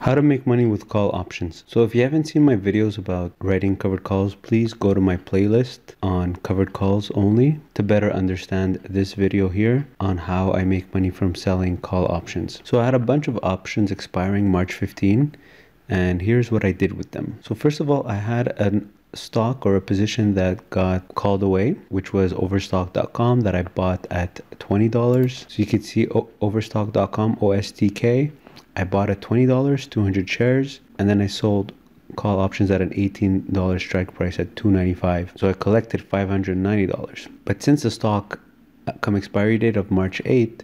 How to make money with call options. So if you haven't seen my videos about writing covered calls, please go to my playlist on covered calls only to better understand this video here on how I make money from selling call options. So I had a bunch of options expiring March 15, and here's what I did with them. So first of all, I had a stock or a position that got called away, which was overstock.com, that I bought at $20. So you can see overstock.com, OSTK. I bought at $20, 200 shares, and then I sold call options at an $18 strike price at $2.95. So I collected $590. But since the stock come expiry date of March 8th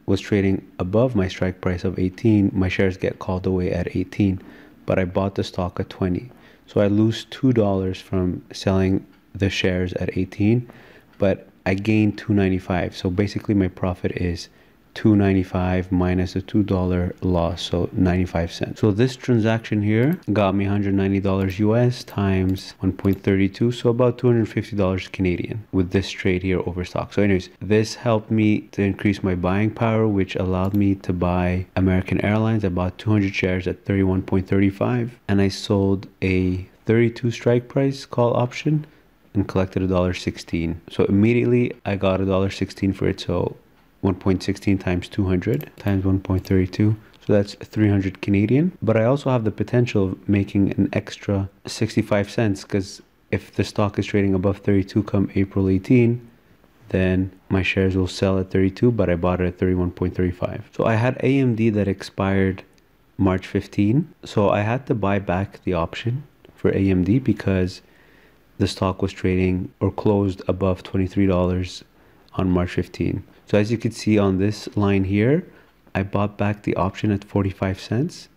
was trading above my strike price of 18, my shares get called away at 18, but I bought the stock at 20. So I lose $2 from selling the shares at 18, but I gained $2.95. So basically my profit is $2.95 minus a $2 loss, so 95 cents. So this transaction here got me $190 US times 1.32, so about $250 Canadian with this trade here over stock. So anyways, this helped me to increase my buying power, which allowed me to buy American Airlines. I bought 200 shares at 31.35, and I sold a 32 strike price call option and collected $1.16. So immediately I got $1.16 for it. So 1.16 times 200 times 1.32, so that's 300 Canadian. But I also have the potential of making an extra 65 cents, because if the stock is trading above 32 come April 18, then my shares will sell at 32, but I bought it at 31.35. So I had AMD that expired March 15, so I had to buy back the option for AMD because the stock was trading or closed above $23 on March 15. So as you can see on this line here, I bought back the option at 45 cents,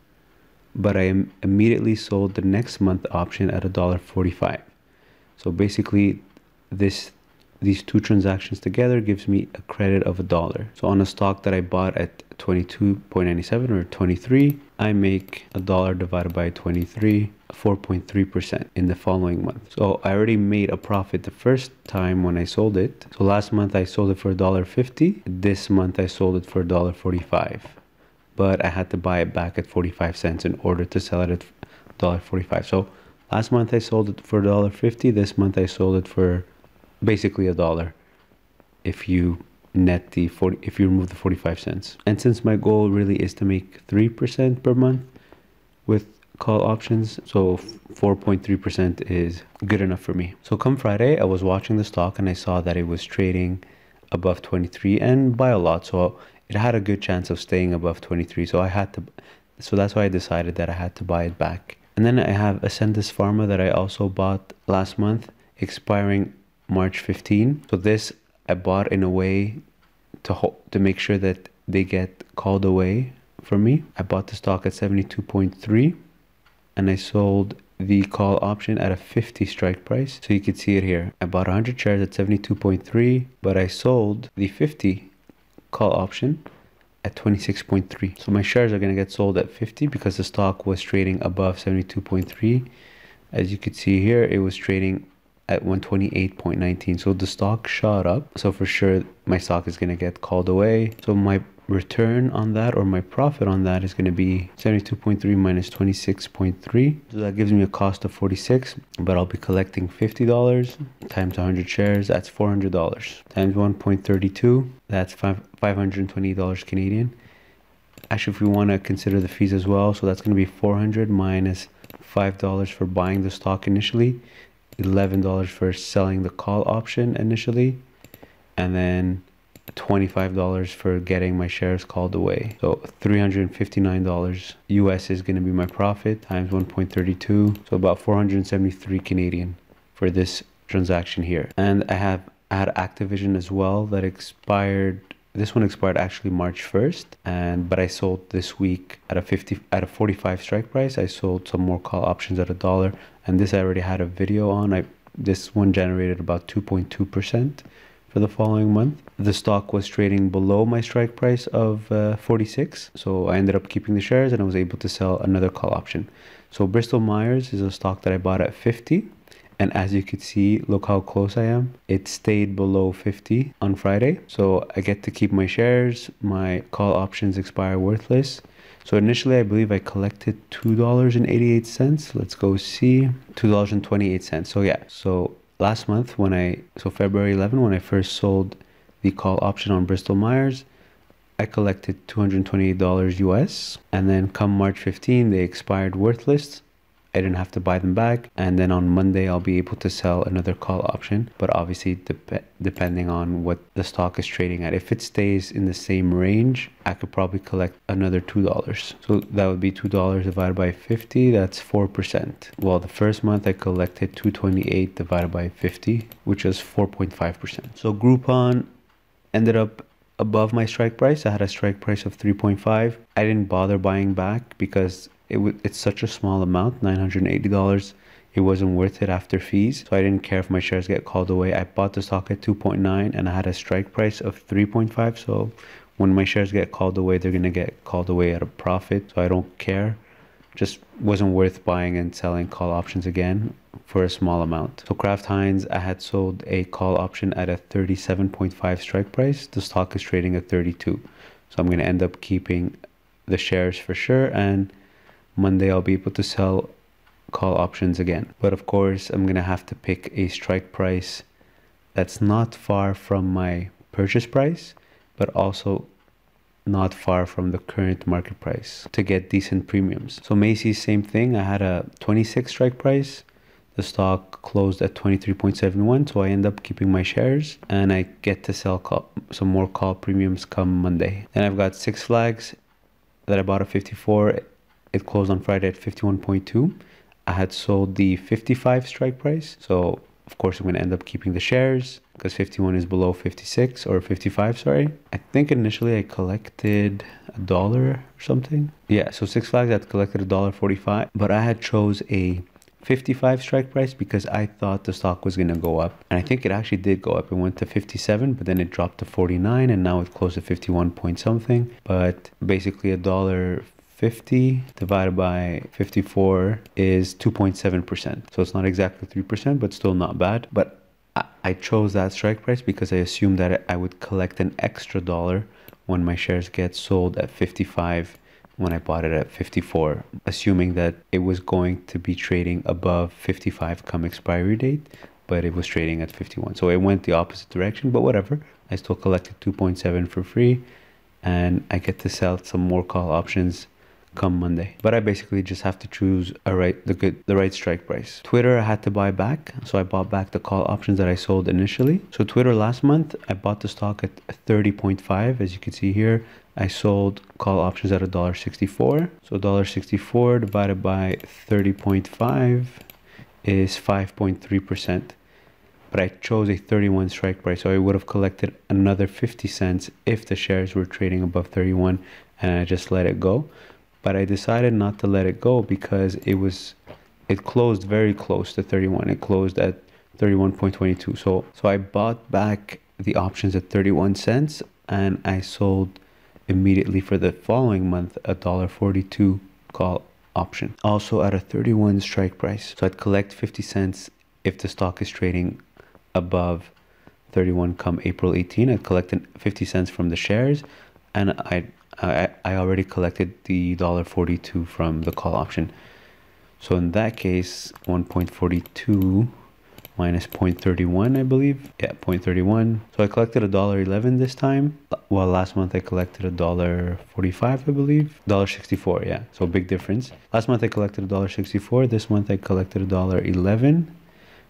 but I immediately sold the next month option at $1.45. So basically these two transactions together gives me a credit of $1. So on a stock that I bought at 22.97 or 23, I make $1 divided by 23, 4.3% in the following month. So I already made a profit the first time when I sold it. So last month I sold it for $1.50. This month I sold it for $1.45. But I had to buy it back at 45 cents in order to sell it at $1.45. So last month I sold it for $1.50. This month I sold it for basically $1 if you net the if you remove the 45 cents. And since my goal really is to make 3% per month with call options, so 4.3% is good enough for me. So come Friday, I was watching the stock and I saw that it was trading above 23 and by a lot, so it had a good chance of staying above 23. So that's why I decided that I had to buy it back. And then I have Ascendis Pharma that I also bought last month, expiring March 15. So this I bought in a way to make sure that they get called away from me. I bought the stock at 72.3 and I sold the call option at a 50 strike price. So you can see it here. I bought 100 shares at 72.3, but I sold the 50 call option at 26.3. So my shares are going to get sold at 50 because the stock was trading above 72.3. As you can see here, it was trading at 128.19. So the stock shot up. So for sure my stock is going to get called away. So my return on that, or my profit on that, is going to be 72.3 minus 26.3. So that gives me a cost of 46, but I'll be collecting $50 times 100 shares. That's $400 times 1.32. That's $520 Canadian. Actually, if we want to consider the fees as well, so that's going to be 400 minus $5 for buying the stock initially, $11 for selling the call option initially, and then $25 for getting my shares called away. So $359 US is going to be my profit times 1.32, so about 473 Canadian for this transaction here. And I had Activision as well that expired. This one expired actually March 1st, but I sold this week at a 45 strike price. I sold some more call options at $1, and this I already had a video on. This one generated about 2.2% for the following month. The stock was trading below my strike price of 46, so I ended up keeping the shares and I was able to sell another call option. So Bristol Myers is a stock that I bought at 50. And as you can see, look how close I am. It stayed below 50 on Friday. So I get to keep my shares. My call options expire worthless. So initially, I believe I collected $2.88. Let's go see. $2.28. So yeah, so last month so February 11, when I first sold the call option on Bristol Myers, I collected $228 US, and then come March 15, they expired worthless. I didn't have to buy them back, and then on Monday I'll be able to sell another call option, but obviously depending on what the stock is trading at. If it stays in the same range, I could probably collect another $2. So that would be $2 divided by 50, that's 4%. Well, the first month I collected $228 divided by 50, which is 4.5%. So Groupon ended up above my strike price. I had a strike price of 3.5. I didn't bother buying back because it's such a small amount, $980. It wasn't worth it after fees. So I didn't care if my shares get called away. I bought the stock at 2.9 and I had a strike price of 3.5. So when my shares get called away, they're going to get called away at a profit. So I don't care. Just wasn't worth buying and selling call options again for a small amount. So Kraft Heinz, I had sold a call option at a 37.5 strike price. The stock is trading at 32. So I'm going to end up keeping the shares for sure, and Monday I'll be able to sell call options again. But of course, I'm going to have to pick a strike price that's not far from my purchase price, but also not far from the current market price to get decent premiums. So Macy's, same thing. I had a 26 strike price. The stock closed at 23.71, so I end up keeping my shares and I get to sell some more call premiums come Monday. Then I've got Six Flags that I bought at 54. It closed on Friday at 51.2. I had sold the 55 strike price, so of course I'm going to end up keeping the shares because 51 is below 56 or 55, sorry. I think initially I collected $1 or something. Yeah, so Six Flags I had collected $1.45, but I had chose a 55 strike price because I thought the stock was going to go up. And I think it actually did go up. It went to 57, but then it dropped to 49 and now it closed at 51 point something. But basically $1.50 divided by 54 is 2.7%. So it's not exactly 3%, but still not bad. But I chose that strike price because I assumed that I would collect an extra $1 when my shares get sold at 55 when I bought it at 54, assuming that it was going to be trading above 55 come expiry date, but it was trading at 51. So it went the opposite direction, but whatever. I still collected 2.7 for free and I get to sell some more call options come Monday. But I basically just have to choose the right strike price. Twitter I had to buy back, so I bought back the call options that I sold initially. So Twitter last month I bought the stock at 30.5. As you can see here, I sold call options at $1.64. So $1.64 divided by 30.5 is 5.3%. But I chose a 31 strike price, so I would have collected another 50 cents if the shares were trading above 31 and I just let it go. But I decided not to let it go because it closed very close to 31. It closed at 31.22. So I bought back the options at 31 cents and I sold immediately for the following month a $1.42 call option, also at a 31 strike price. So I'd collect 50 cents if the stock is trading above 31 come April 18. I'd collect 50 cents from the shares, and I already collected the $1.42 from the call option. So in that case, 1.42 minus 0.31, I believe. Yeah, 0.31. So I collected $1.11 this time. Well, last month I collected $1.45, I believe. $1.64, yeah. So big difference. Last month I collected $1.64. This month I collected $1.11.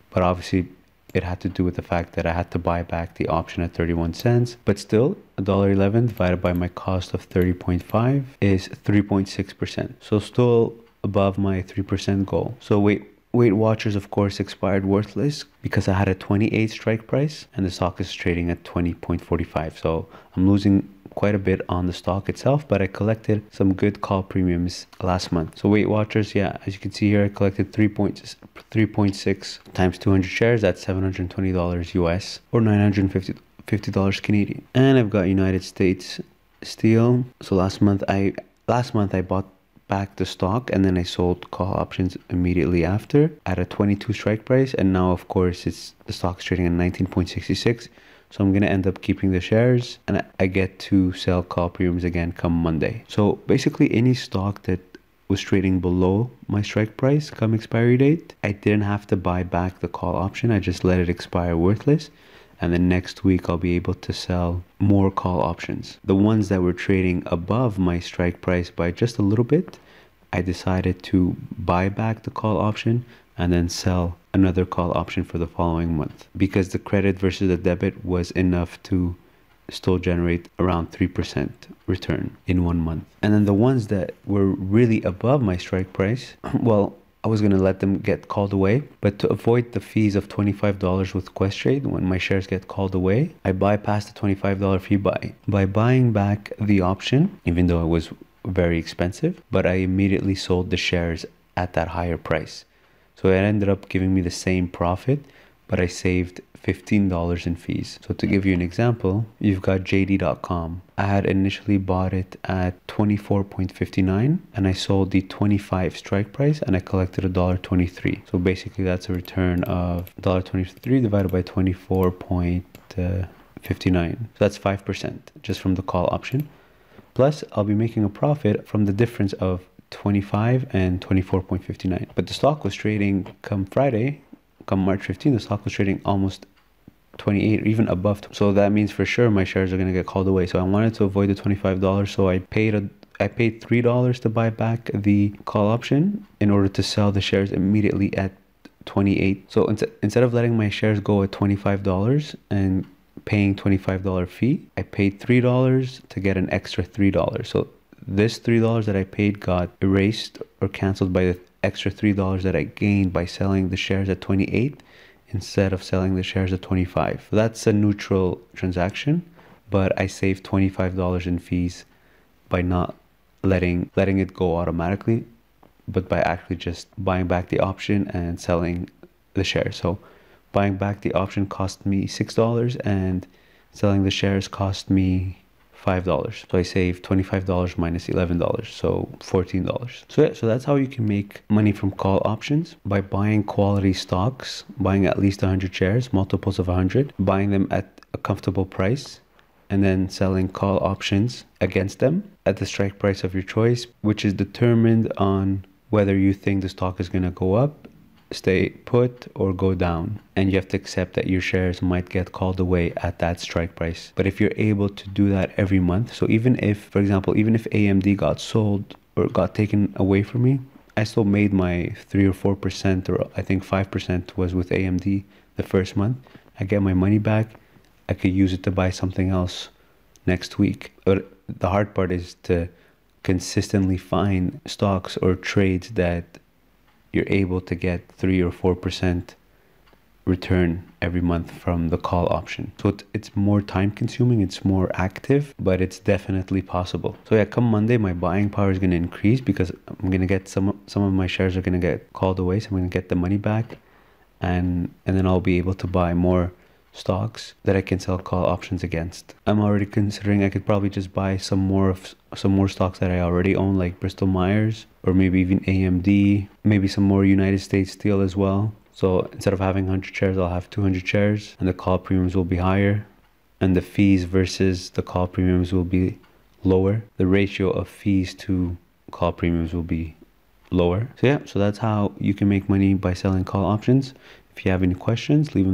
But obviously it had to do with the fact that I had to buy back the option at 31 cents. But still, $1.11 divided by my cost of 30.5 is 3.6%. So still above my 3% goal. So Weight Watchers, of course, expired worthless because I had a 28 strike price and the stock is trading at 20.45. So I'm losing quite a bit on the stock itself, but I collected some good call premiums last month. So Weight Watchers, yeah, as you can see here, I collected 3.6 times 200 shares. That's $720 US or $950 Canadian. And I've got United States Steel. So last month I bought back the stock and then I sold call options immediately after at a 22 strike price, and now of course the stock's trading at 19.66. So I'm going to end up keeping the shares, and I get to sell call premiums again come Monday. So basically any stock that was trading below my strike price come expiry date, I didn't have to buy back the call option. I just let it expire worthless. And then next week I'll be able to sell more call options. The ones that were trading above my strike price by just a little bit, I decided to buy back the call option and then sell another call option for the following month, because the credit versus the debit was enough to still generate around 3% return in 1 month. And then the ones that were really above my strike price, well, I was going to let them get called away, but to avoid the fees of $25 with Questrade when my shares get called away, I bypassed the $25 fee by buying back the option, even though it was very expensive, but I immediately sold the shares at that higher price. So it ended up giving me the same profit, but I saved $15 in fees. So to give you an example, you've got JD.com. I had initially bought it at $24.59 and I sold the 25 strike price and I collected $1.23. So basically that's a return of $1.23 divided by 24.59. So that's 5% just from the call option. Plus I'll be making a profit from the difference of 25 and 24.59. But the stock was trading come Friday, come March 15th, the stock was trading almost 28 or even above. So that means for sure my shares are going to get called away. So I wanted to avoid the $25. So I paid $3 to buy back the call option in order to sell the shares immediately at 28. So instead of letting my shares go at $25 and paying $25 fee, I paid $3 to get an extra $3. So this $3 that I paid got erased or canceled by the extra $3 that I gained by selling the shares at 28 instead of selling the shares at 25. So that's a neutral transaction, but I saved $25 in fees by not letting it go automatically, but by actually just buying back the option and selling the shares. So buying back the option cost me $6 and selling the shares cost me $5. So I saved $25 minus $11, so $14. So yeah, so that's how you can make money from call options, by buying quality stocks, buying at least 100 shares, multiples of 100, buying them at a comfortable price, and then selling call options against them at the strike price of your choice, which is determined on whether you think the stock is going to go up, stay put, or go down. And you have to accept that your shares might get called away at that strike price. But if you're able to do that every month, so even if, for example, even if AMD got sold or got taken away from me, I still made my 3 or 4%, or I think 5% was with AMD the first month. I get my money back. I could use it to buy something else next week. But the hard part is to consistently find stocks or trades that you're able to get 3 or 4% return every month from the call option. So it's more time consuming, it's more active, but it's definitely possible. So yeah, come Monday, my buying power is going to increase because I'm going to get some of my shares are going to get called away. So I'm going to get the money back, and then I'll be able to buy more stocks that I can sell call options against. I'm already considering I could probably just buy some more stocks that I already own, like Bristol Myers, or maybe even AMD, maybe some more United States Steel as well. So instead of having 100 shares, I'll have 200 shares, and the call premiums will be higher, and the fees versus the call premiums will be lower. The ratio of fees to call premiums will be lower. So yeah, so that's how you can make money by selling call options. If you have any questions, leave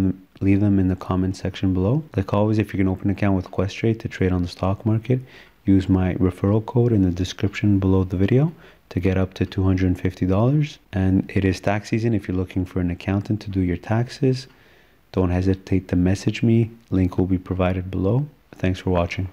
them in the comment section below. Like always, if you can open an account with Questrade to trade on the stock market, use my referral code in the description below the video to get up to $250. And it is tax season. If you're looking for an accountant to do your taxes, don't hesitate to message me. Link will be provided below. Thanks for watching.